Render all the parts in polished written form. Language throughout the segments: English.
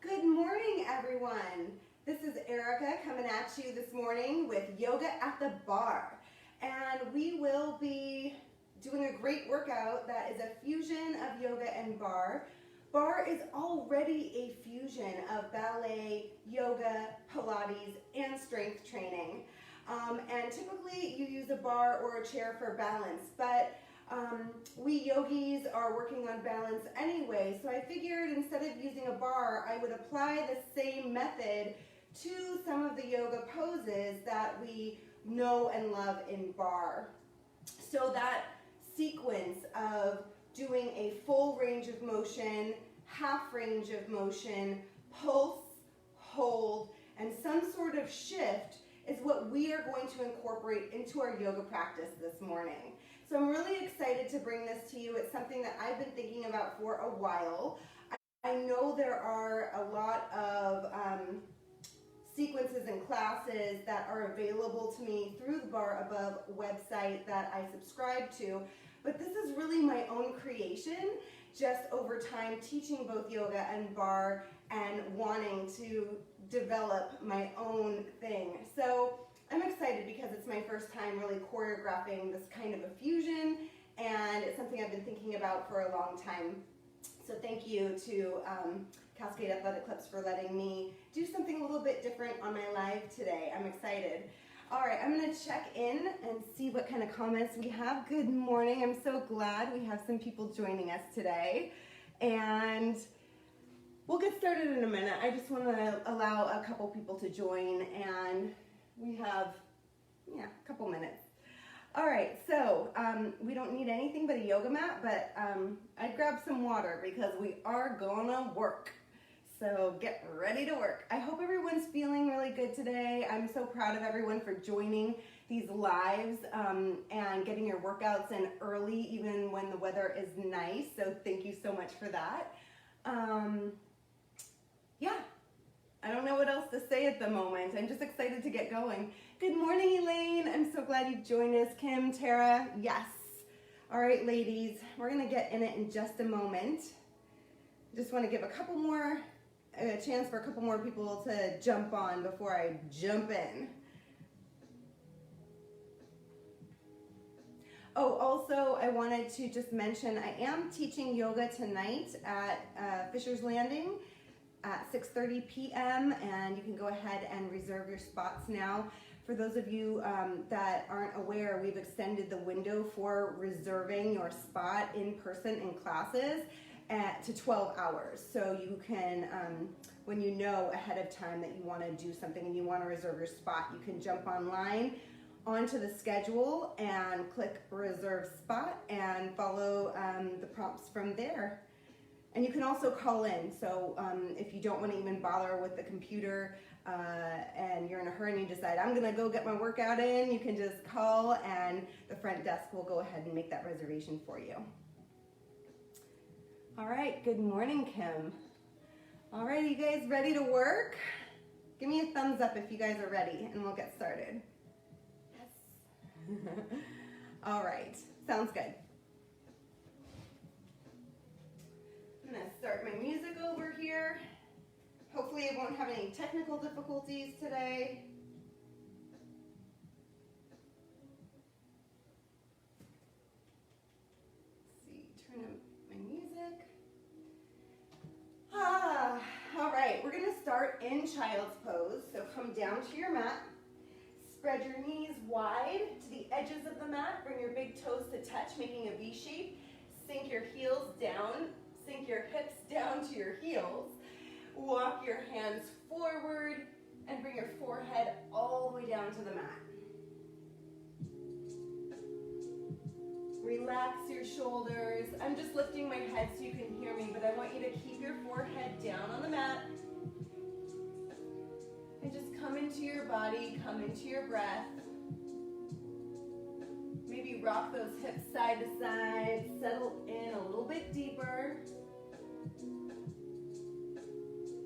Good morning, everyone. This is Erica coming at you this morning with Yoga at the Bar. And we will be doing a great workout that is a fusion of yoga and bar. Bar is already a fusion of ballet, yoga, Pilates, and strength training. And typically you use a bar or a chair for balance, but we yogis are working on balance anyway, so I figured instead of using a bar, I would apply the same method to some of the yoga poses that we know and love in bar. So that sequence of doing a full range of motion, half range of motion, pulse, hold, and some sort of shift is what we are going to incorporate into our yoga practice this morning. So I'm really excited to bring this to you. It's something that I've been thinking about for a while. I know there are a lot of sequences and classes that are available to me through the Bar Above website that I subscribe to, but this is really my own creation, just over time teaching both yoga and bar and wanting to develop my own thing. So I'm excited because it's my first time really choreographing this kind of a fusion, and it's something I've been thinking about for a long time. So thank you to Cascade Athletic Clubs for letting me do something a little bit different on my live today. I'm excited. All right, I'm gonna check in and see what kind of comments we have. Good morning, I'm so glad we have some people joining us today. And we'll get started in a minute. I just wanna allow a couple people to join, and we have, a couple minutes. All right, so we don't need anything but a yoga mat, but I'd grab some water because we are gonna work. So get ready to work. I hope everyone's feeling really good today. I'm so proud of everyone for joining these lives and getting your workouts in early, even when the weather is nice. So thank you so much for that. I don't know what else to say at the moment. I'm just excited to get going. Good morning, Elaine. I'm so glad you've joined us. Kim, Tara, yes. All right, ladies, we're gonna get in it in just a moment. Just wanna give a chance for a couple more people to jump on before I jump in. Oh, also, I wanted to just mention I am teaching yoga tonight at Fisher's Landing at 6:30 p.m. and you can go ahead and reserve your spots now. For those of you that aren't aware, we've extended the window for reserving your spot in person in classes to 12 hours. So you can, when you know ahead of time that you want to do something and you want to reserve your spot, you can jump online onto the schedule and click reserve spot and follow the prompts from there. And you can also call in, so if you don't want to even bother with the computer and you're in a hurry and you decide, I'm going to go get my workout in, you can just call and the front desk will go ahead and make that reservation for you. All right, good morning, Kim. All right, you guys ready to work? Give me a thumbs up if you guys are ready and we'll get started. Yes. All right, sounds good. I'm gonna start my music over here. Hopefully I won't have any technical difficulties today. Let's see, turn up my music. All right, we're gonna start in child's pose. So come down to your mat, spread your knees wide to the edges of the mat, bring your big toes to touch, making a V shape. Sink your heels down. Sink your hips down to your heels. Walk your hands forward and bring your forehead all the way down to the mat. Relax your shoulders. I'm just lifting my head so you can hear me, but I want you to keep your forehead down on the mat. And just come into your body, come into your breath. Maybe rock those hips side to side, settle in a little bit deeper.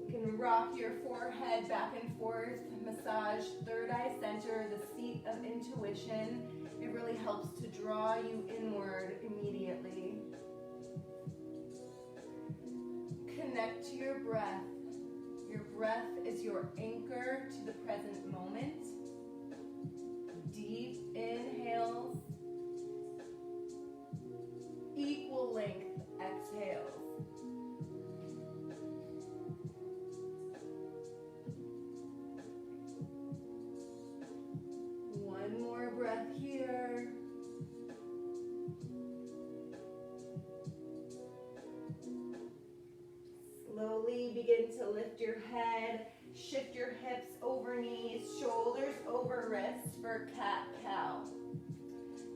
You can rock your forehead back and forth, massage third eye center, the seat of intuition. It really helps to draw you inward immediately. Connect to your breath. Your breath is your anchor to the present moment. Deep inhales, equal length exhales. One more breath here. Slowly begin to lift your head, shift your hips over knees, shoulders over wrists for cat-cow.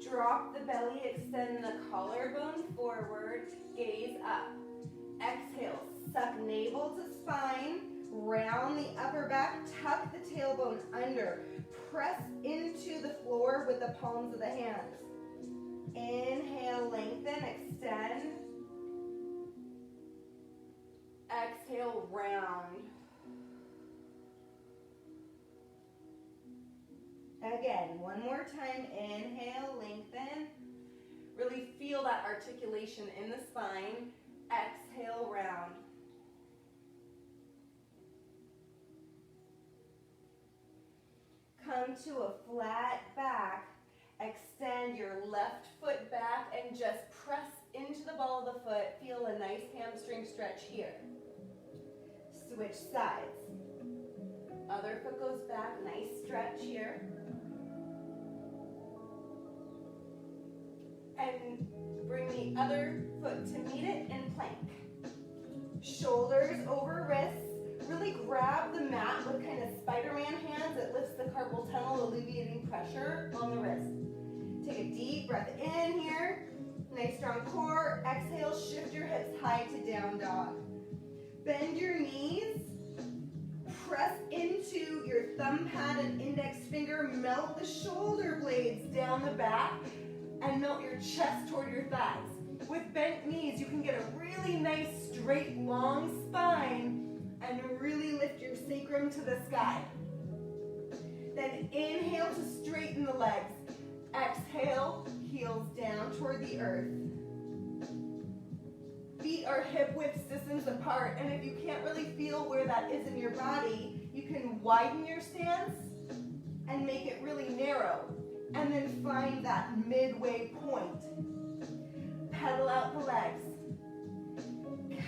Drop the belly, extend the collarbone forward, gaze up. Exhale, suck navel to spine, round the upper back, tuck the tailbone under. Press into the floor with the palms of the hands. Inhale, lengthen, extend. Exhale, round. Again, one more time. Inhale, lengthen. Really feel that articulation in the spine. Exhale, round. Come to a flat back. Extend your left foot back and just press into the ball of the foot. Feel a nice hamstring stretch here. Switch sides. Other foot goes back, nice stretch here. And bring the other foot to meet it in plank. Shoulders over wrists. Really grab the mat with kind of Spider-Man hands. It lifts the carpal tunnel, alleviating pressure on the wrist. Take a deep breath in here. Nice strong core. Exhale, shift your hips high to down dog. Bend your knees. Press into your thumb pad and index finger. Melt the shoulder blades down the back and melt your chest toward your thighs. With bent knees, you can get a really nice straight long spine and really lift your sacrum to the sky. Then inhale to straighten the legs. Exhale, heels down toward the earth. Feet are hip width distance apart, and if you can't really feel where that is in your body, you can widen your stance and make it really narrow, and then find that midway point. Pedal out the legs.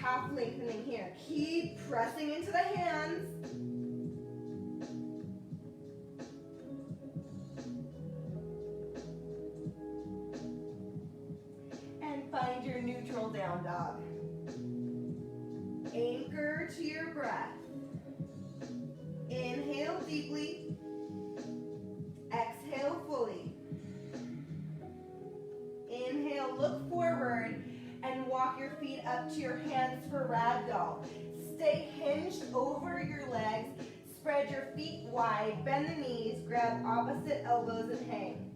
Calf lengthening here. Keep pressing into the hands. And find your neutral down dog. Anchor to your breath. Inhale deeply. Exhale fully. Inhale, look forward and walk your feet up to your hands for ragdoll. Stay hinged over your legs. Spread your feet wide, bend the knees, grab opposite elbows and hang.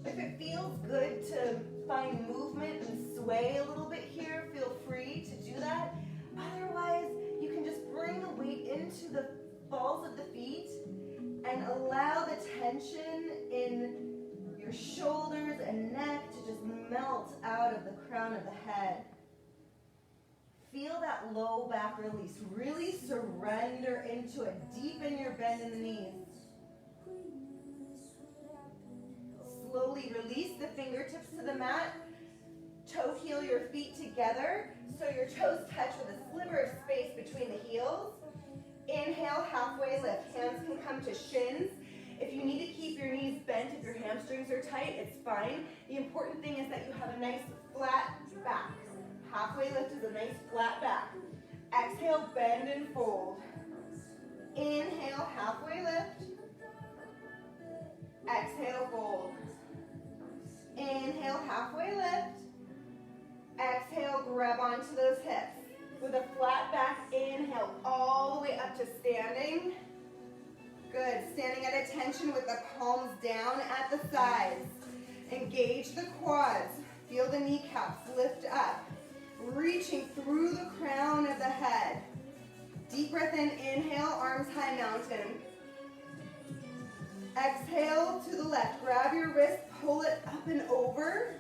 If it feels good to find movement and sway a little bit here, feel free to do that. Otherwise, you can just bring the weight into the balls of the feet and allow the tension in your shoulders and neck to just melt out of the crown of the head. Feel that low back release. Really surrender into it. Deepen your bend in the knees. Slowly release the fingertips to the mat. Toe heel your feet together so your toes touch with a sliver of space between the heels. Inhale, halfway lift. Hands can come to shins. If you need to keep your knees bent, if your hamstrings are tight, it's fine. The important thing is that you have a nice flat back. Halfway lift is a nice flat back. Exhale, bend and fold. Inhale, halfway lift. Exhale, fold. Inhale, halfway lift. Exhale, grab onto those hips. With a flat back, inhale all the way up to standing. Good, standing at attention with the palms down at the sides. Engage the quads. Feel the kneecaps lift up. Reaching through the crown of the head. Deep breath in, inhale, arms high mountain. Exhale to the left. Grab your wrist, pull it up and over.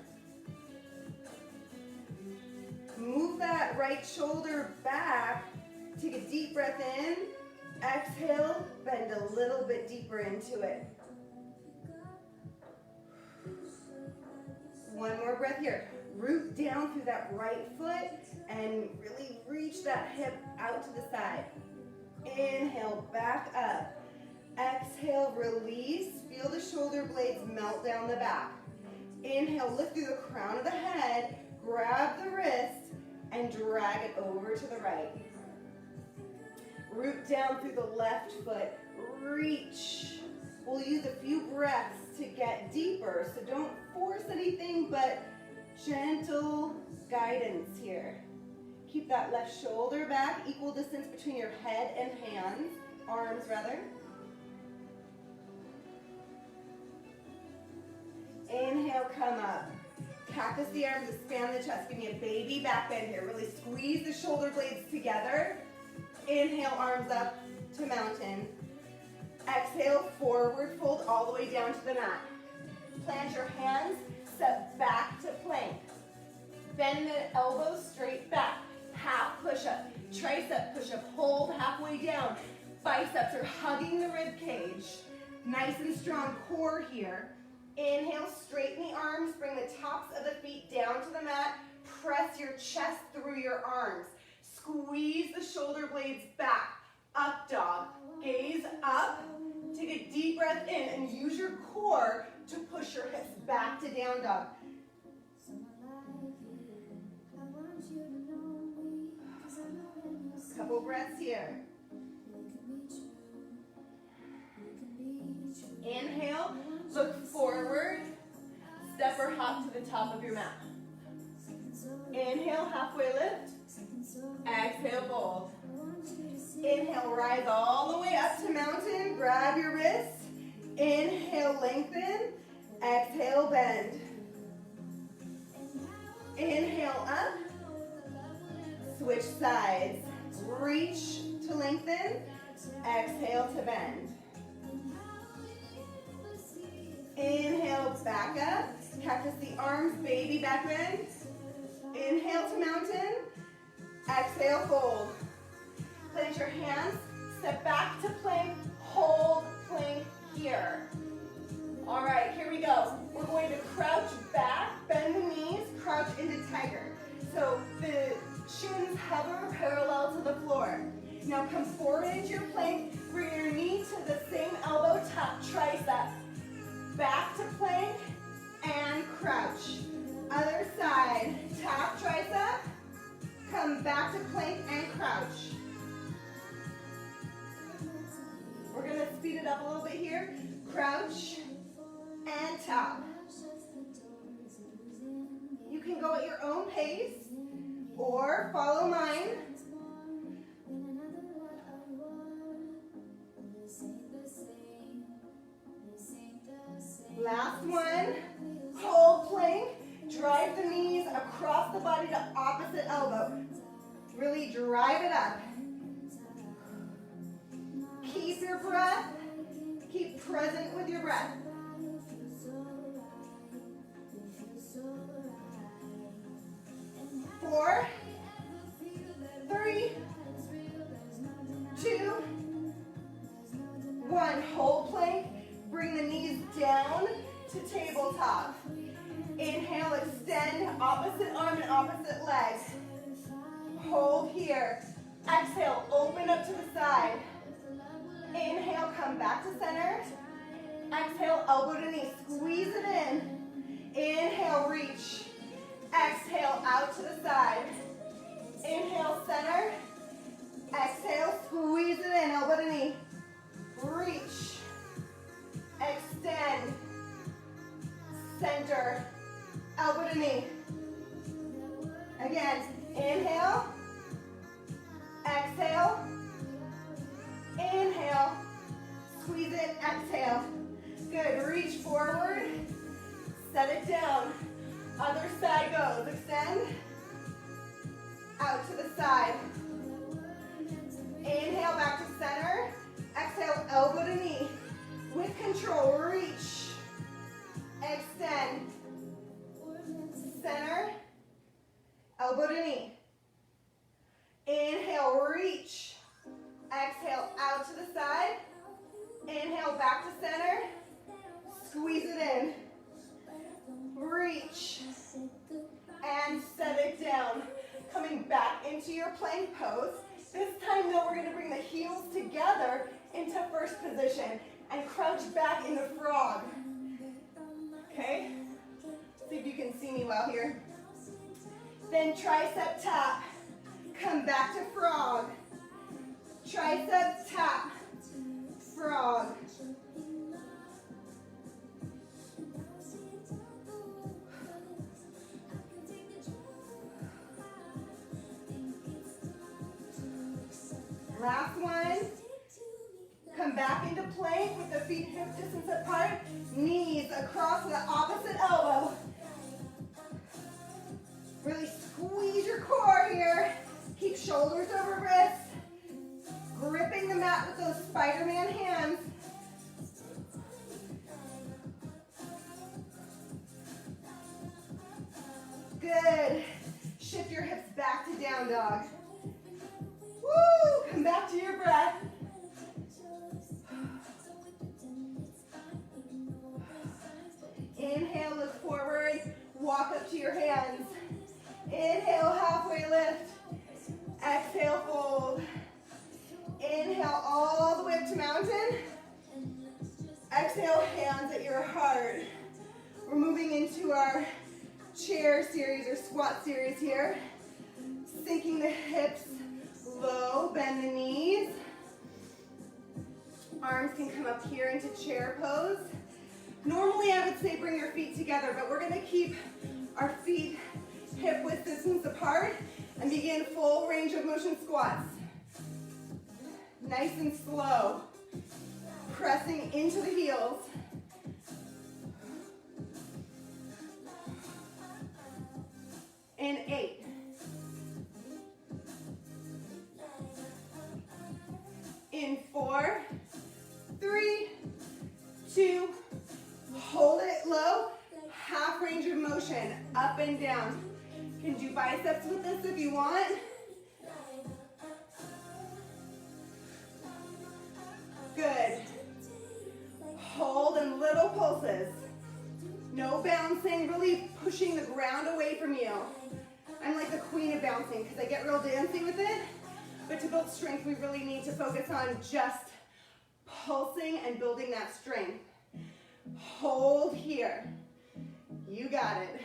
Move that right shoulder back Take a deep breath in. Exhale, bend a little bit deeper into it. One more breath here. Root down through that right foot and really reach that hip out to the side. Inhale, back up. Exhale, release. Feel the shoulder blades melt down the back. Inhale, lift through the crown of the head, grab the wrist, and drag it over to the right. Root down through the left foot, reach. We'll use a few breaths to get deeper, so don't force anything, but gentle guidance here. Keep that left shoulder back, equal distance between your head and hands, arms rather. Inhale, come up. Cactus the arms, expand the chest. Give me a baby back bend here. Really squeeze the shoulder blades together. Inhale, arms up to mountain. Exhale, forward fold all the way down to the mat. Plant your hands, step back to plank. Bend the elbows straight back. Half push-up, tricep push-up, hold halfway down. Biceps are hugging the rib cage. Nice and strong core here. Inhale, straighten the arms, bring the tops of the feet down to the mat. Press your chest through your arms. Squeeze the shoulder blades back. Up dog, gaze up. Take a deep breath in and use your core to push your hips back to down dog. Couple breaths here. Inhale, look forward, step or hop to the top of your mat. Inhale, halfway lift. Exhale, fold. Inhale, rise all the way up to mountain. Grab your wrists. Inhale, lengthen. Exhale, bend. Inhale, up. Switch sides. Reach to lengthen. Exhale to bend. Inhale, back up. Cactus the arms, baby back bend. Inhale to mountain. Exhale, fold. Plant your hands, step back to plank, hold plank here. All right, here we go. We're going to crouch back, bend the knees, crouch into tiger. So the shins hover parallel to the floor. Now come forward into your plank, bring your knee to the same elbow, tap tricep. Back to plank and crouch. Other side, tap tricep, come back to plank and crouch. We're going to speed it up a little bit here. Crouch and tap. You can go at your own pace or follow mine. Last one. Hold plank. Drive the knees across the body to opposite elbow. Really drive it up. Keep your breath. Keep present with your breath. Four, three, two, one. Hold plank. Bring the knees down to tabletop. Inhale, extend opposite arm and opposite leg. Hold here. Exhale, open up to the side. Inhale, come back to center. Exhale, elbow to knee. Squeeze it in. Inhale, reach. Exhale, out to the side. Inhale, center. Exhale, squeeze it in, elbow to knee. Reach. Extend. Center. Elbow to knee. Again, inhale. Exhale. Inhale. Squeeze it, exhale. Good, reach forward. Set it down. Other side goes. Extend. Out to the side. Inhale, back to center. Exhale, elbow to knee. With control, reach. Extend. Center. Elbow to knee. Inhale, reach. Exhale out to the side. Inhale back to center. Squeeze it in. Reach. And set it down. Coming back into your plank pose. This time though, we're gonna bring the heels together into first position and crouch back into frog. Okay? See if you can see me well here. Then tricep tap. Come back to frog. Tricep tap. Frog. Last one. Come back into plank with the feet hip distance apart. Knees across the opposite elbow. Really squeeze your core here. Keep shoulders over wrists. Gripping the mat with those Spider-Man hands. Good. Shift your hips back to down dog. Woo! Come back to your breath. Inhale, look forward. Walk up to your hands. Inhale, halfway lift. Exhale, fold. Inhale all the way up to mountain. Exhale, hands at your heart. We're moving into our chair series or squat series here. Sinking the hips low, bend the knees. Arms can come up here into chair pose. Normally I would say bring your feet together, but we're gonna keep our feet hip width distance apart and begin full range of motion squats. Nice and slow. Pressing into the heels. In 8. In 4, 3, 2, hold it low, half range of motion, up and down. You can do biceps with this if you want. Good. Hold in little pulses. No bouncing, really pushing the ground away from you. I'm like the queen of bouncing because I get real dancey with it. But to build strength, we really need to focus on just pulsing and building that strength. Hold here. You got it.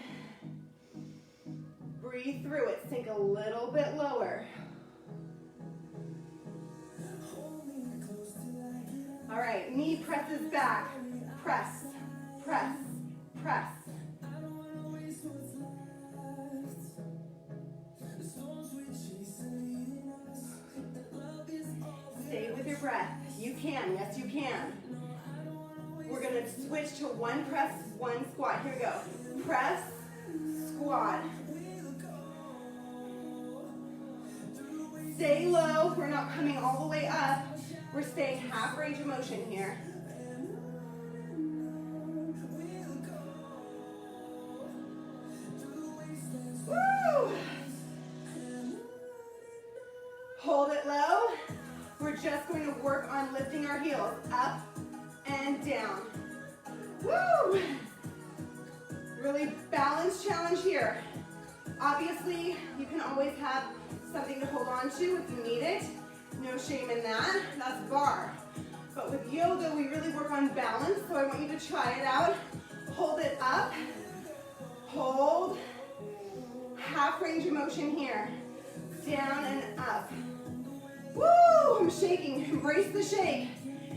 Breathe through it. Sink a little bit lower. All right, knee presses back. Press, press, press. Stay with your breath. You can, yes you can. We're gonna switch to one press, one squat. Here we go. Press, squat. Stay low, we're not coming all the way up. We're staying half range of motion here. Woo! Hold it low. We're just going to work on lifting our heels up and down. Woo! Really balanced challenge here. Obviously, you can always have something to hold on to if you need it. No shame in that. That's bar. But with yoga, we really work on balance, so I want you to try it out. Hold it up. Hold. Half range of motion here. Down and up. Woo! I'm shaking. Embrace the shake.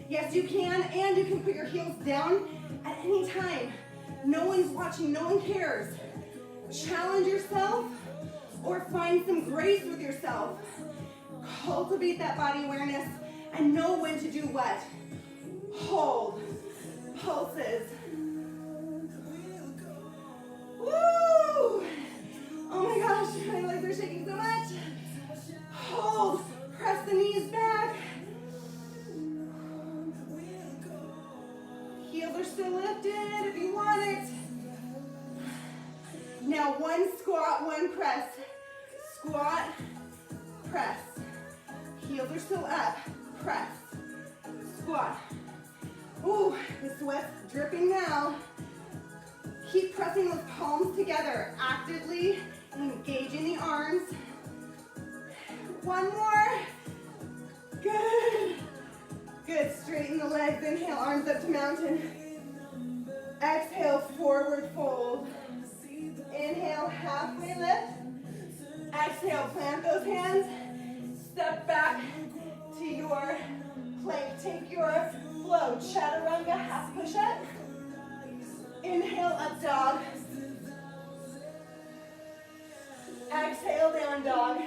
Yes, you can, and you can put your heels down at any time. No one's watching. No one cares. Challenge yourself or find some grace with yourself. Cultivate that body awareness and know when to do what. Hold. Pulses. Woo! Oh my gosh, my legs are shaking so much. Hold. Press the knees back. Heels are still lifted if you want it. Now one squat, one press. Squat, press. heels are still up. Press, squat. Ooh, the sweat's dripping now. Keep pressing those palms together, actively engaging the arms. One more. Good. Good, straighten the legs. Inhale, arms up to mountain. Exhale, forward fold. Inhale, halfway lift. Exhale, plant those hands. Step back to your plank. Take your flow. Chaturanga, half push-up. Inhale, up dog. Exhale, down dog.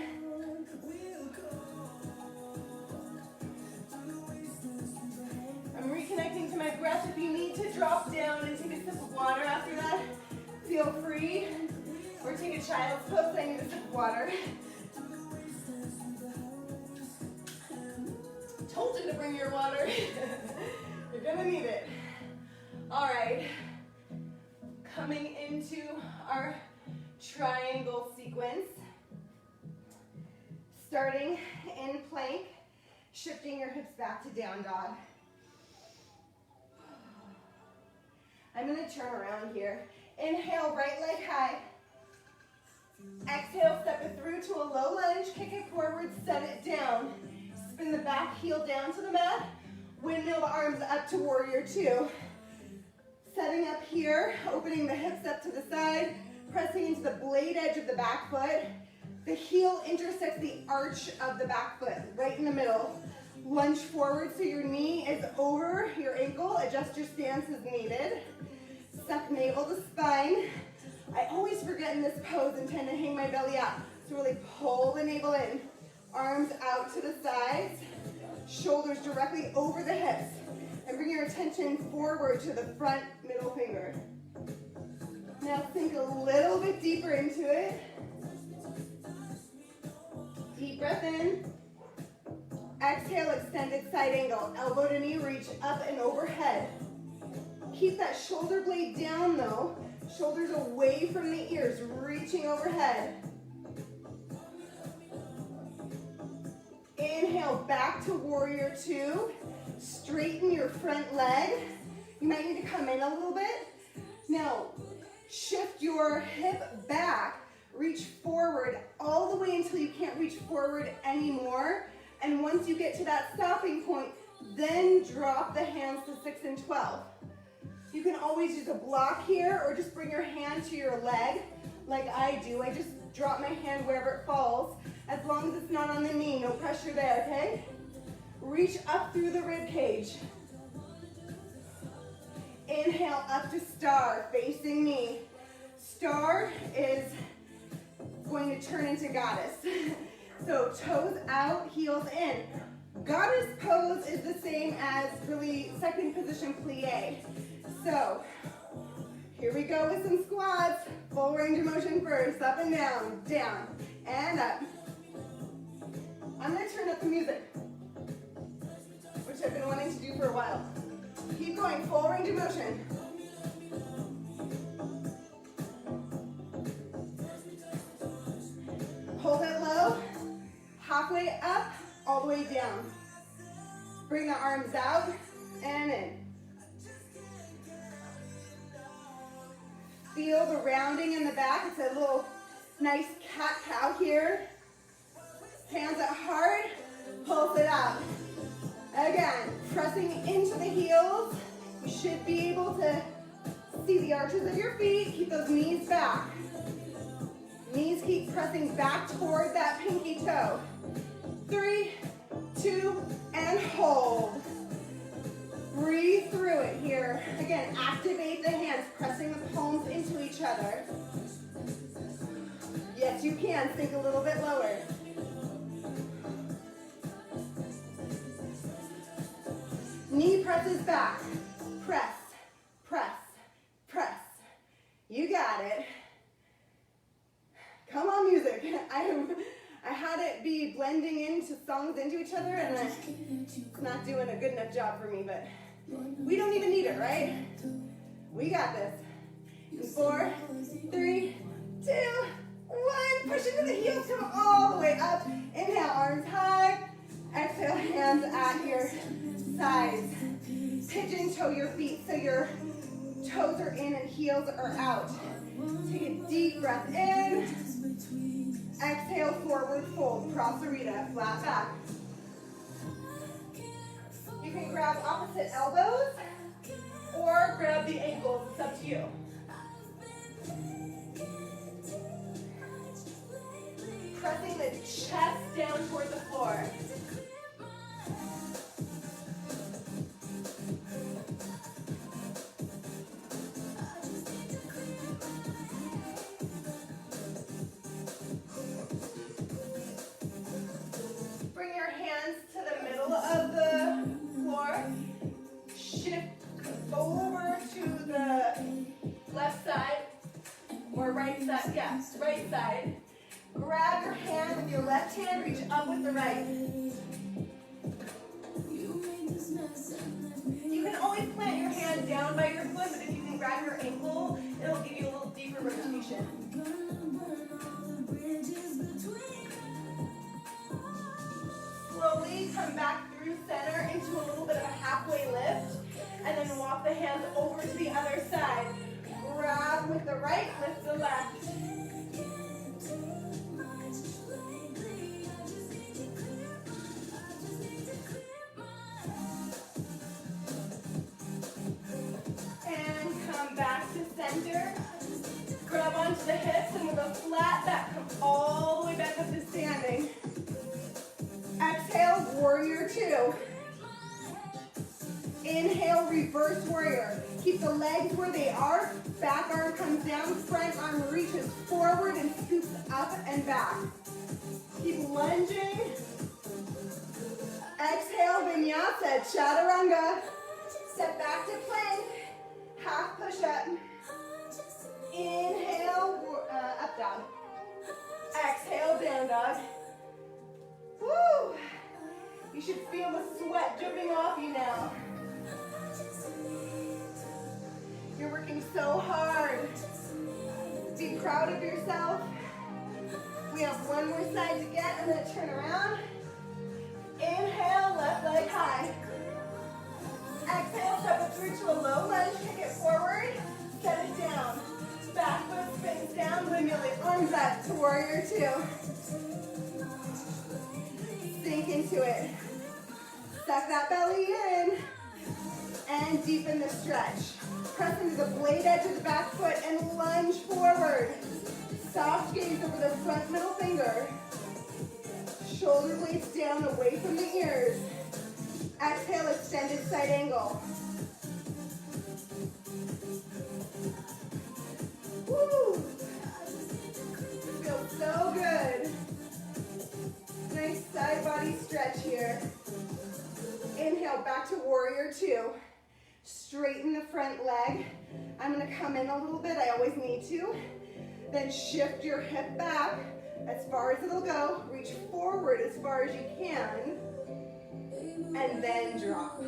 I'm reconnecting to my breath. If you need to drop down and take a sip of water after that, feel free. Or take a child's pose. I need a sip of water. Told you to bring your water. You're gonna need it. All right. Coming into our triangle sequence. Starting in plank, shifting your hips back to down dog. I'm gonna turn around here. Inhale, right leg high. Exhale, step it through to a low lunge, kick it forward, set it down. Spin the back heel down to the mat. Windmill the arms up to warrior two. Setting up here, opening the hips up to the side, pressing into the blade edge of the back foot. The heel intersects the arch of the back foot, right in the middle. Lunge forward so your knee is over your ankle. Adjust your stance as needed. Suck navel to spine. I always forget in this pose and tend to hang my belly out. So really pull the navel in. Arms out to the sides. Shoulders directly over the hips. And bring your attention forward to the front middle finger. Now sink a little bit deeper into it. Deep breath in. Exhale, extended side angle. Elbow to knee, reach up and overhead. Keep that shoulder blade down though. Shoulders away from the ears, reaching overhead. Inhale, back to warrior two. Straighten your front leg. You might need to come in a little bit. Now, shift your hip back. Reach forward all the way until you can't reach forward anymore. And once you get to that stopping point, then drop the hands to 6 and 12. You can always use a block here or just bring your hand to your leg like I do. I just drop my hand wherever it falls. As long as it's not on the knee, no pressure there, okay? Reach up through the rib cage. Inhale up to star, facing me. Star is going to turn into goddess. So toes out, heels in. Goddess pose is the same as really second position plie. So here we go with some squats. Full range of motion first. Up and down, and up. I'm going to turn up the music, which I've been wanting to do for a while. Keep going, full range of motion. Hold it low, halfway up, all the way down. Bring the arms out and in. Feel the rounding in the back. It's a little nice cat-cow here. Hands at heart, pulse it out. Again, pressing into the heels. You should be able to see the arches of your feet. Keep those knees back. Knees keep pressing back toward that pinky toe. 3, 2, and hold. Breathe through it here. Again, activate the hands, pressing the palms into each other. Yes, you can. Sink a little bit lower. Knee presses back. Press, press, press. You got it. Come on, music. I had it be blending into songs into each other, and it's not doing a good enough job for me, but we don't even need it, right? We got this. In 4, 3, 2, 1. Push into the heels, come all the way up. Inhale, arms high. Exhale. at your sides. Pigeon toe your feet so your toes are in and heels are out. Take a deep breath in. Exhale, forward fold. Prasarita, flat back. You can grab opposite elbows or grab the ankles. It's up to you. Pressing the chest down toward the floor. Bring your hands to the middle of the floor. Shift over to the left side or right side. Yes, right side. Grab your hand with your left hand, reach up with the right. You can always plant your hand down by your foot, but if you can grab your ankle, it'll give you a little deeper rotation. Slowly come back through center into a little bit of a halfway lift, and then walk the hands over to the other side. Grab with the right, lift the left. Back to center. Grab onto the hips and with a flat back, come all the way back up to standing. Exhale, warrior two. Inhale, reverse warrior. Keep the legs where they are. Back arm comes down, front arm reaches forward and scoops up and back. Keep lunging. Exhale, vinyasa, chaturanga. Step back to plank. Half push up. Inhale, up dog. Exhale, down dog. Woo! You should feel the sweat dripping off you now. You're working so hard. Be proud of yourself. We have one more side to get and then turn around. Inhale, left leg high. Exhale, step it through to a low lunge, kick it forward, set it down. Back foot spins down, windmill arms up to warrior two. Sink into it. Suck that belly in and deepen the stretch. Press into the blade edge of the back foot and lunge forward. Soft gaze over the front middle finger. Shoulder blades down away from the ears. Exhale, extended side angle. Woo! This feels so good. Nice side body stretch here. Inhale, back to warrior two. Straighten the front leg. I'm gonna come in a little bit, I always need to. Then shift your hip back as far as it'll go. Reach forward as far as you can. And then drop.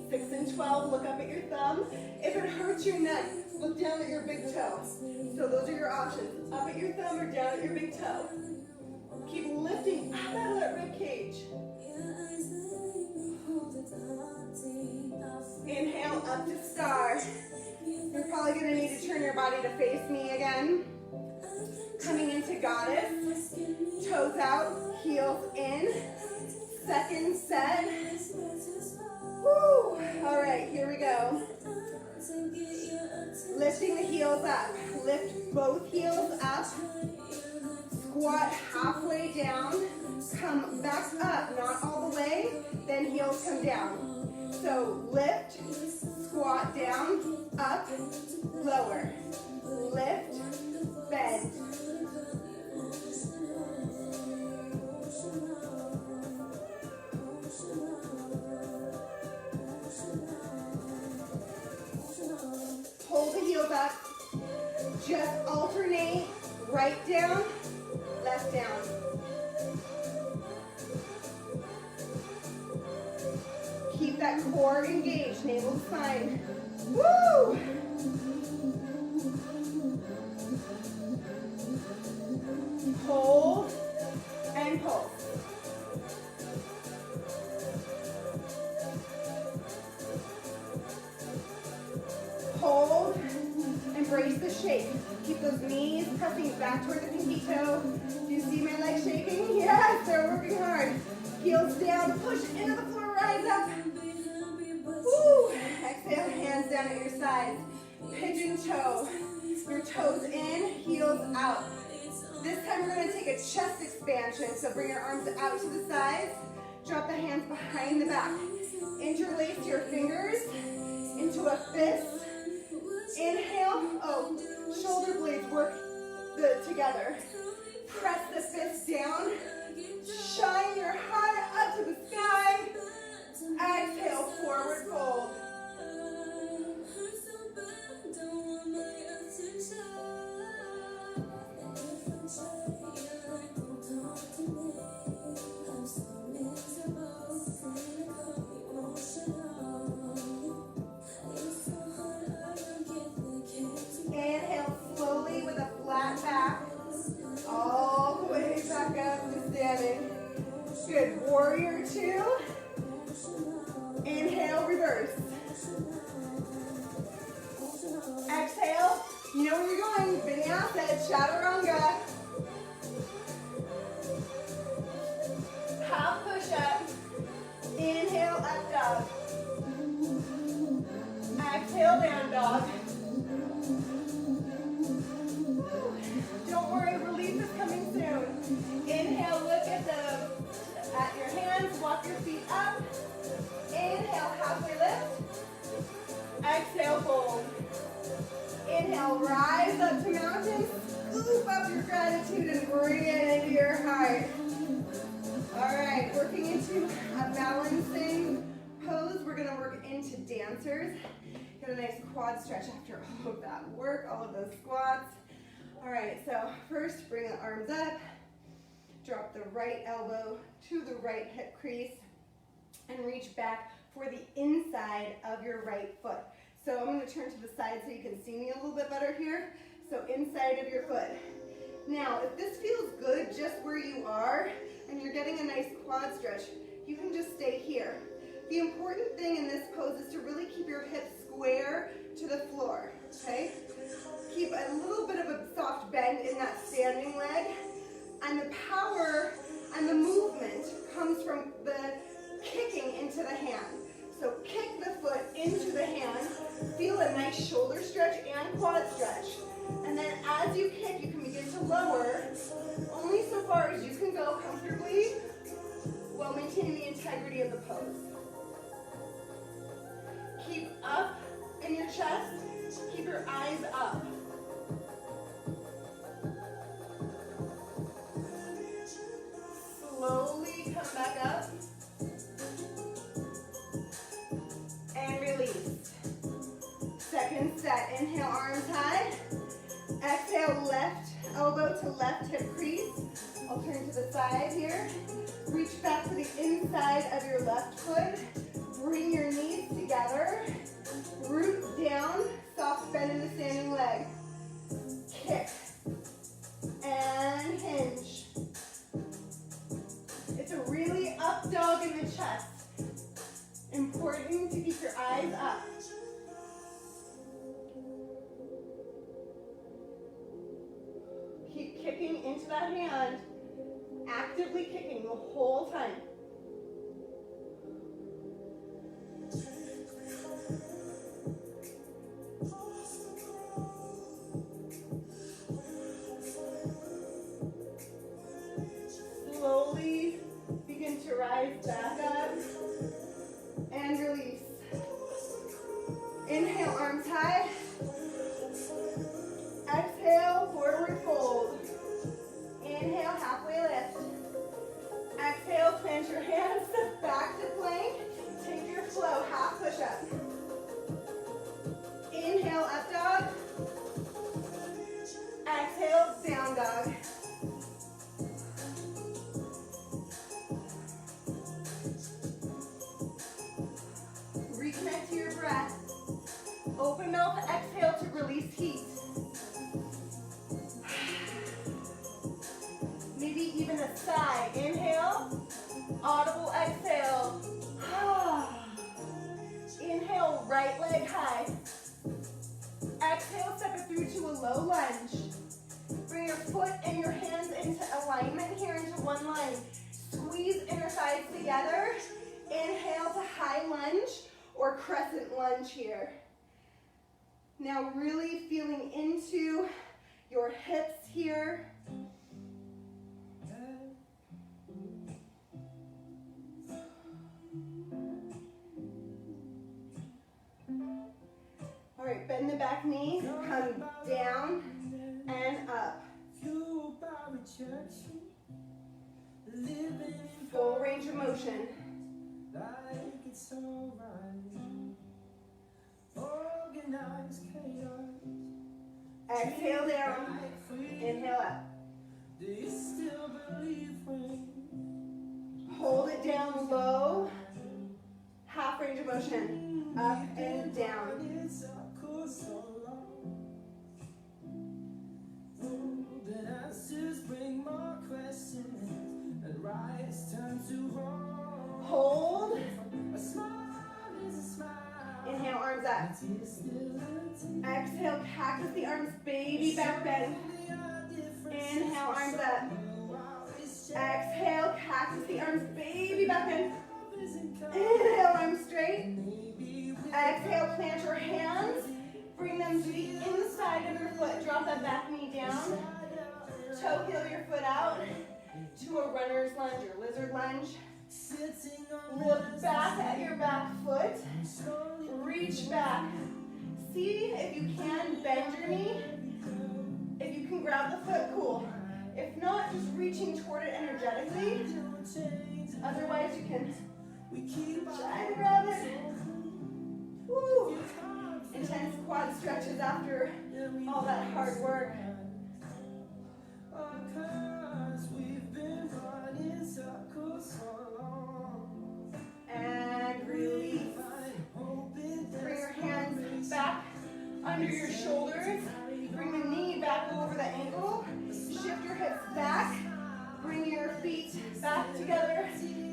6 and 12, look up at your thumb. If it hurts your neck, look down at your big toe. So those are your options. Up at your thumb or down at your big toe. Keep lifting up out of that rib cage. Inhale, up to star. You're probably going to need to turn your body to face me again. Coming into goddess. Toes out, heels in. Second set. Woo! All right, here we go. Lifting the heels up. Lift both heels up. Squat halfway down. Come back up, not all the way. Then heels come down. So lift, squat down, up, lower. Lift, bend. Hold the heels up. Just alternate right down, left down. Keep that core engaged, navel spine. Woo! Hold and pull. pressing back toward the pinky toe. Do you see my legs shaking? Yes, they're working hard. Heels down, push into the floor, rise up. Woo. Exhale, hands down at your sides. Pigeon toe. Your toes in, heels out. This time we're going to take a chest expansion. So bring your arms out to the sides. Drop the hands behind the back. Interlace your fingers into a fist. Inhale. Oh, shoulder blades work together. Press the fist down. Shine your heart up to the sky. Exhale, forward fold. Inhale slowly with a flat back. All the way back up to standing. Good. Warrior two. Inhale, reverse. Exhale. You know where you're going. Vinyasa, chaturanga. Half push up. Inhale, up dog. Exhale, down dog. Don't worry, relief is coming soon. Inhale, look at your hands, walk your feet up. Inhale, halfway lift. Exhale, fold. Inhale, rise up to mountain. Scoop up your gratitude and bring it into your heart. All right, working into a balancing pose. We're going to work into dancers. Get a nice quad stretch after all of that work, all of those squats. All right, so first bring the arms up. Drop the right elbow to the right hip crease and reach back for the inside of your right foot. So I'm going to turn to the side so you can see me a little bit better here. So inside of your foot. Now, if this feels good just where you are and you're getting a nice quad stretch, you can just stay here. The important thing in this pose is to really keep your hips square to the floor, okay? Keep a little bit of a soft bend in that standing leg, and the power and the movement comes from the kicking into the hand. So kick the foot into the hand, feel a nice shoulder stretch and quad stretch. And then as you kick, you can begin to lower only so far as you can go comfortably while maintaining the integrity of the pose. Keep up in your chest, keep your eyes up. Slowly come back up. And release. Second set, inhale, arms high. Exhale, left elbow to left hip crease. I'll turn to the side here. Reach back to the inside of your left foot. Bring your knees together. Root down, soft bend in the standing leg. Kick. And hinge. It's a really up dog in the chest. Important to keep your eyes up. Keep kicking into that hand, actively kicking the whole time. Slowly begin to rise back up and release. Inhale, arms high. Exhale, forward fold. Inhale, halfway lift. Exhale, plant your hands back to plank. Take your flow, half push up. Inhale, up dog. Exhale, down dog. Reconnect to your breath. Open mouth, exhale to release heat. Maybe even a sigh. Inhale, audible exhale. Inhale, right leg high. Exhale, step it through to a low lunge. or crescent lunge here. Now really feeling into your hips here. All right, bend the back knee, come down and up. Full range of motion. Exhale down, inhale up. Hold it down low, half range of motion, up and down. Hold. Inhale, arms up. Exhale, cactus the arms, baby back bend. Inhale, arms up. Exhale, cactus the arms, baby back bend. Inhale, arms straight. Exhale, plant your hands. Bring them to the inside of your foot. Drop that back knee down. Toe heel your foot out to a runner's lunge or lizard lunge. Look back at your back foot. Reach back. See if you can bend your knee. If you can grab the foot, cool. If not, just reaching toward it energetically. Otherwise, you can try to grab it. Woo. Intense quad stretches after all that hard work. And release. Bring your hands back under your shoulders. Bring the knee back over the ankle. Shift your hips back. Bring your feet back together.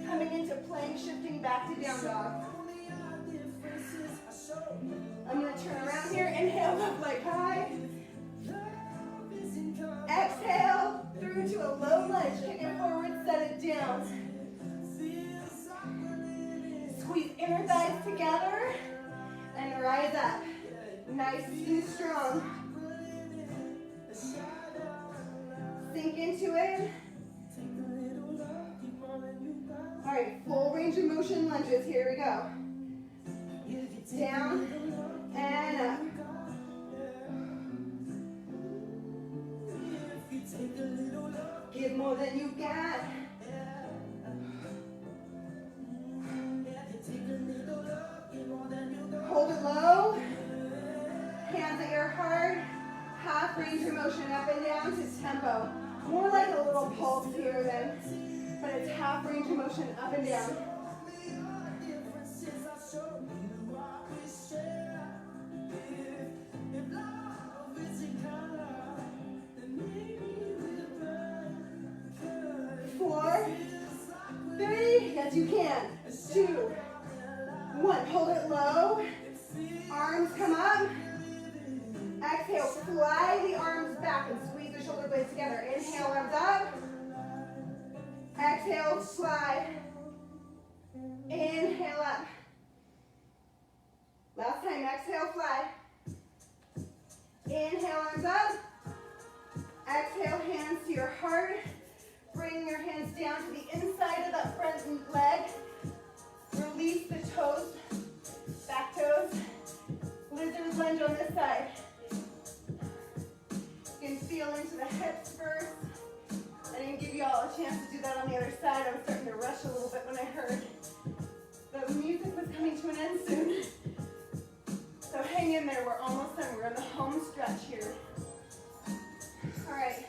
Coming into plank, shifting back to down dog. I'm going to turn around here. Inhale, up like high. Exhale, through to a low lunge. Kick it forward, set it down. Squeeze inner thighs together and rise up. Nice and strong. Sink into it. All right, full range of motion lunges. Here we go. Down and up. Give more than you got. Hold it low. Hands at your heart. Half range of motion up and down to tempo. More like a little pulse here then, but it's half range of motion up and down. Four, three, yes you can. 2, 1, hold it low. Arms come up. Exhale, fly the arms back and squeeze the shoulder blades together. Inhale, arms up. Exhale, slide. Inhale up. Last time, exhale, fly. Inhale, arms up. Exhale, hands to your heart. Bring your hands down to the inside of that front leg. Release the toes, back toes. Lizard lunge on this side. You can feel into the hips first. I didn't give you all a chance to do that on the other side. I was starting to rush a little bit when I heard the music was coming to an end soon. So hang in there, we're almost done. We're in the home stretch here. All right,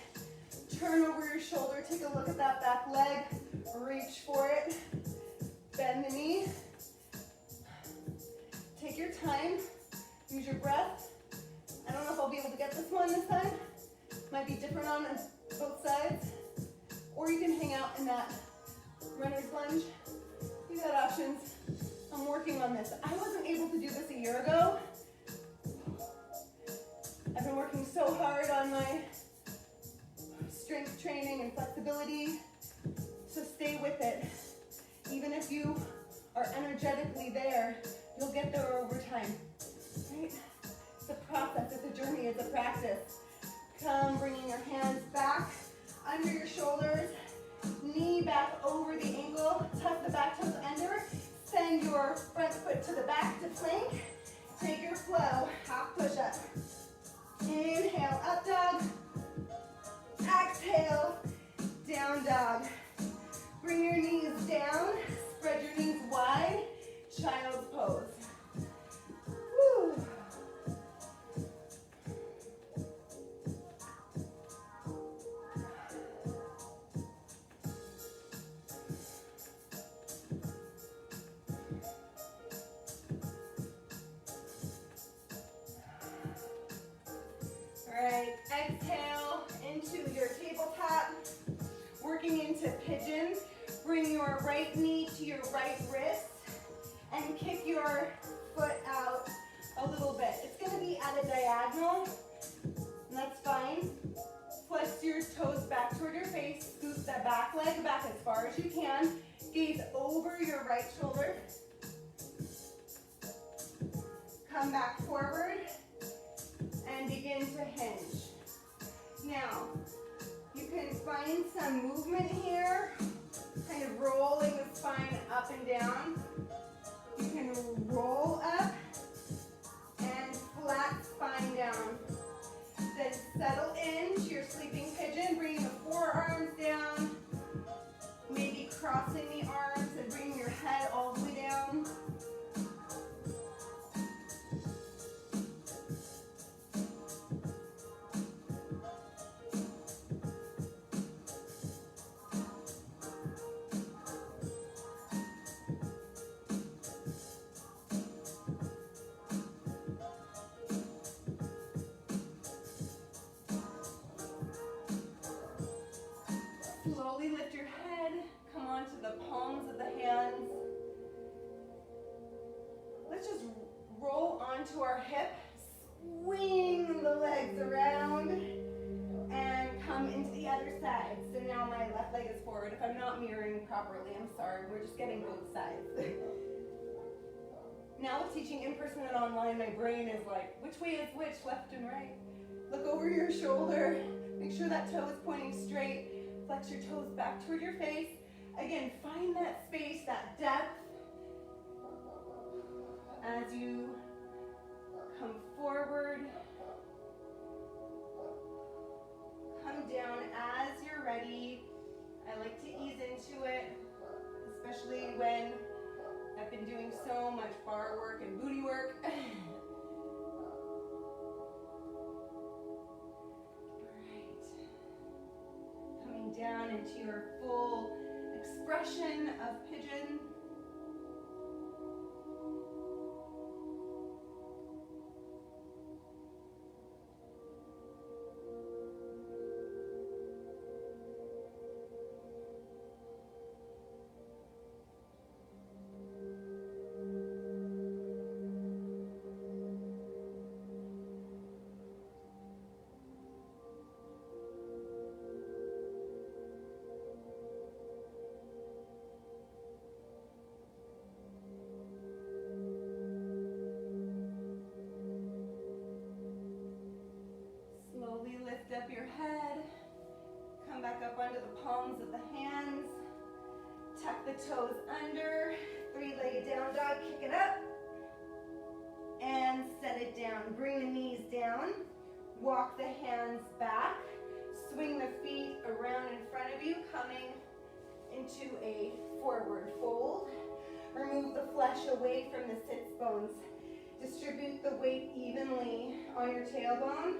turn over your shoulder, take a look at that back leg, reach for it, bend the knee. Take your time, use your breath. I don't know if I'll be able to get this one this time. Might be different on both sides. Or you can hang out in that runner's lunge. You got options. I'm working on this. I wasn't able to do this a year ago. I've been working so hard on my strength training and flexibility. So stay with it. Even if you are energetically there, You'll get there over time, right? It's a process, it's a journey, it's a practice. Come, bringing your hands back under your shoulders, knee back over the ankle, tuck the back toes under, send your front foot to the back to plank. Take your flow, half push-up. Inhale, up dog. Exhale, down dog. Bring your knees down, spread your knees wide, child's pose. Woo. All right, exhale into your tabletop, working into pigeon. Bring your right knee to your right wrist and kick your foot out a little bit. It's going to be at a diagonal, and that's fine. Flex your toes back toward your face. Scoot that back leg back as far as you can. Gaze over your right shoulder. Come back forward and begin to hinge. Now, you can find some movement here, kind of rolling the spine up and down. You can roll up and flat spine down. Then settle into your sleeping pigeon, bringing the forearms down, maybe crossing the arms and bringing your head all the way down. Slowly lift your head, come onto the palms of the hands. Let's just roll onto our hip, swing the legs around, and come into the other side. So now my left leg is forward. If I'm not mirroring properly, I'm sorry. We're just getting both sides. Now with teaching in person and online, my brain is like, which way is which, left and right? Look over your shoulder. Make sure that toe is pointing straight. Flex your toes back toward your face. Again, find that space, that depth. As you come forward, come down as you're ready. I like to ease into it, especially when I've been doing so much bar work and booty work. Down into your full expression of pigeon. Up your head, come back up onto the palms of the hands, tuck the toes under, three-legged down dog, kick it up, and set it down. Bring the knees down, walk the hands back, swing the feet around in front of you, coming into a forward fold. Remove the flesh away from the sits bones. Distribute the weight evenly on your tailbone.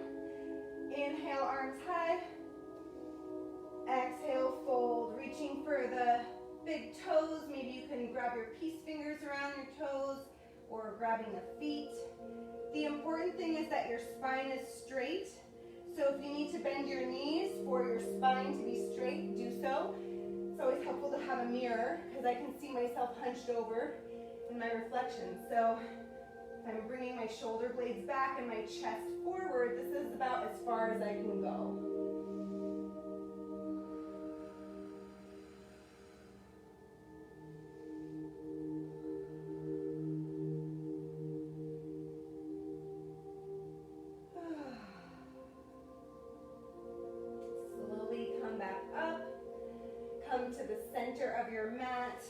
Inhale, arms high. Exhale, fold. Reaching for the big toes. Maybe you can grab your peace fingers around your toes or grabbing the feet. The important thing is that your spine is straight. So if you need to bend your knees for your spine to be straight, do so. It's always helpful to have a mirror because I can see myself hunched over in my reflection. So I'm bringing my shoulder blades back and my chest forward. This is about as far as I can go. center of your mat.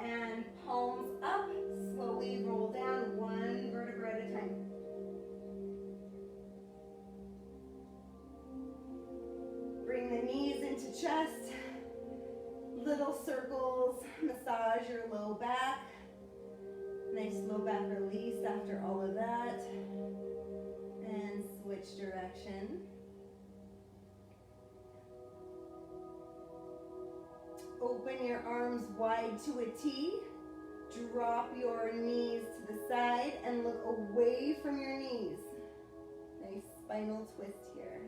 And palms up, slowly roll down one vertebra at a time. Bring the knees into chest, little circles, massage your low back. Nice low back release after all of that. And switch direction. Open your arms wide to a T. Drop your knees to the side and look away from your knees. Nice spinal twist here.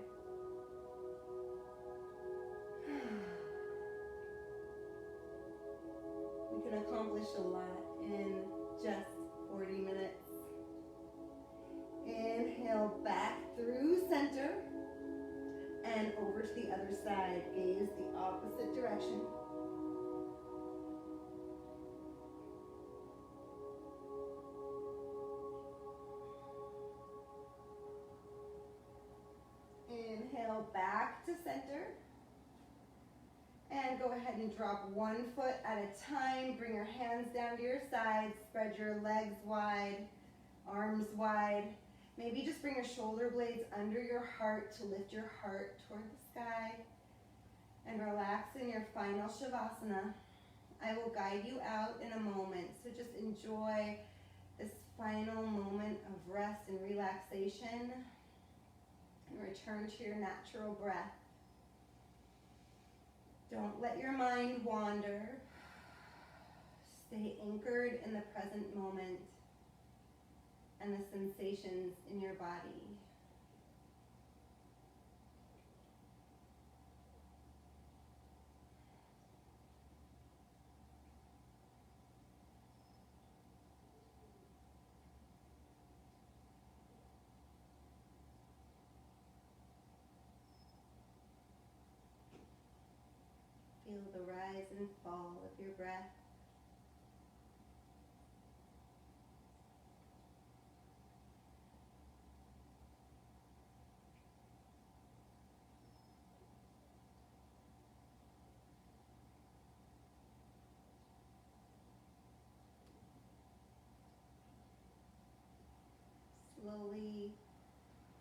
We can accomplish a lot in just 40 minutes. Inhale back through center and over to the other side. Gaze the opposite direction. Inhale back to center. And go ahead and drop one foot at a time. Bring your hands down to your sides. Spread your legs wide, arms wide. Maybe just bring your shoulder blades under your heart to lift your heart toward the sky. And relax in your final Shavasana. I will guide you out in a moment. So just enjoy this final moment of rest and relaxation. And return to your natural breath. Don't let your mind wander. Stay anchored in the present moment and the sensations in your body. Feel the rise and fall of your breath. Slowly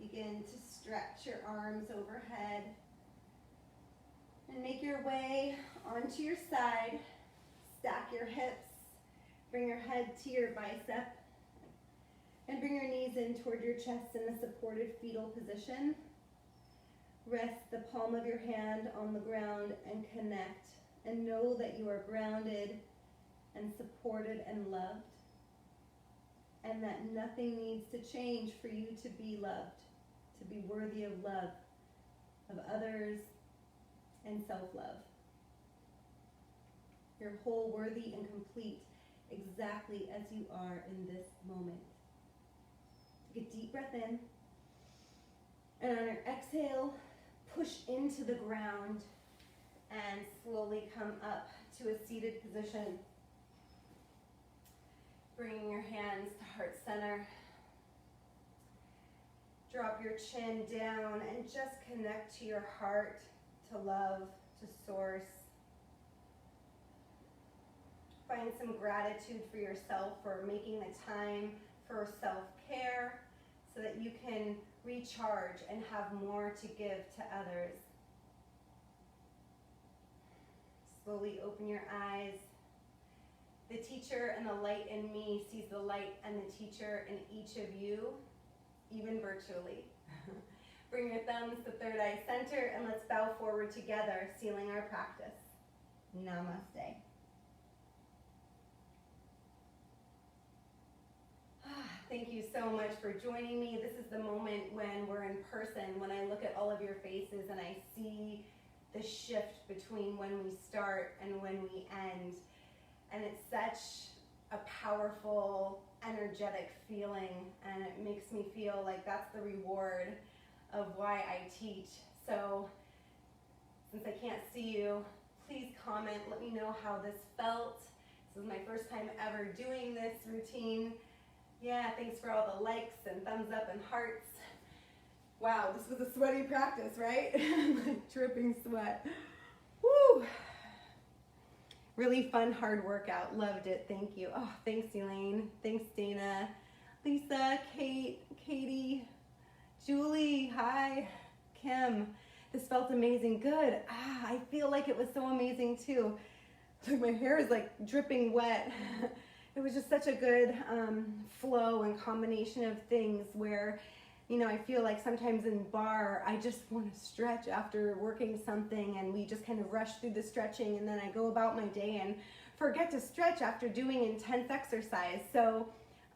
begin to stretch your arms overhead. And make your way onto your side. Stack your hips. Bring your head to your bicep. And bring your knees in toward your chest in a supported fetal position. Rest the palm of your hand on the ground and connect. And know that you are grounded and supported and loved. And that nothing needs to change for you to be loved, to be worthy of love, of others, and self-love. You're whole, worthy, and complete exactly as you are in this moment. Take a deep breath in. And on your exhale, push into the ground and slowly come up to a seated position. Bringing your hands to heart center. Drop your chin down and just connect to your heart, to love, to source. Find some gratitude for yourself for making the time for self-care so that you can recharge and have more to give to others. Slowly open your eyes. The teacher and the light in me sees the light and the teacher in each of you, even virtually. Bring your thumbs to third eye center and let's bow forward together, sealing our practice. Namaste. Thank you so much for joining me. This is the moment when we're in person, when I look at all of your faces and I see the shift between when we start and when we end. And it's such a powerful, energetic feeling, and it makes me feel like that's the reward of why I teach. So, since I can't see you, please comment, let me know how this felt. This is my first time ever doing this routine. Yeah, thanks for all the likes and thumbs up and hearts. Wow, this was a sweaty practice, right? Like dripping sweat. Woo! Really fun, hard workout. Loved it. Thank you. Oh, thanks, Elaine. Thanks, Dana. Lisa, Kate, Katie, Julie, hi, Kim. This felt amazing. Good. I feel like it was so amazing too. My hair is like dripping wet. It was just such a good flow and combination of things where, you know, I feel like sometimes in barre, I just want to stretch after working something, and we just kind of rush through the stretching, and then I go about my day and forget to stretch after doing intense exercise. So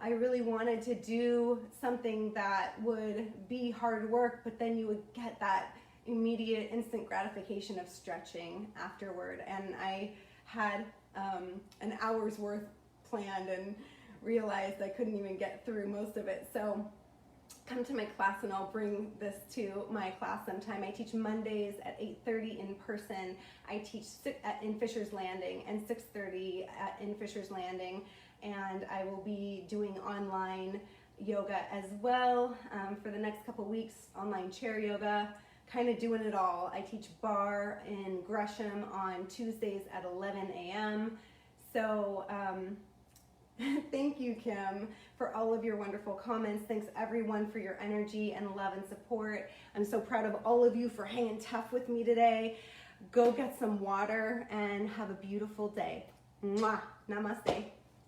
I really wanted to do something that would be hard work, but then you would get that immediate instant gratification of stretching afterward. And I had an hour's worth planned and realized I couldn't even get through most of it. So come to my class and I'll bring this to my class sometime. I teach Mondays at 8:30 in person. I teach in Fisher's Landing and 6:30 in Fisher's Landing. And I will be doing online yoga as well for the next couple weeks, online chair yoga, kind of doing it all. I teach barre in Gresham on Tuesdays at 11 a.m. So thank you, Kim, for all of your wonderful comments. Thanks everyone for your energy and love and support. I'm so proud of all of you for hanging tough with me today. Go get some water and have a beautiful day. Mwah. Namaste.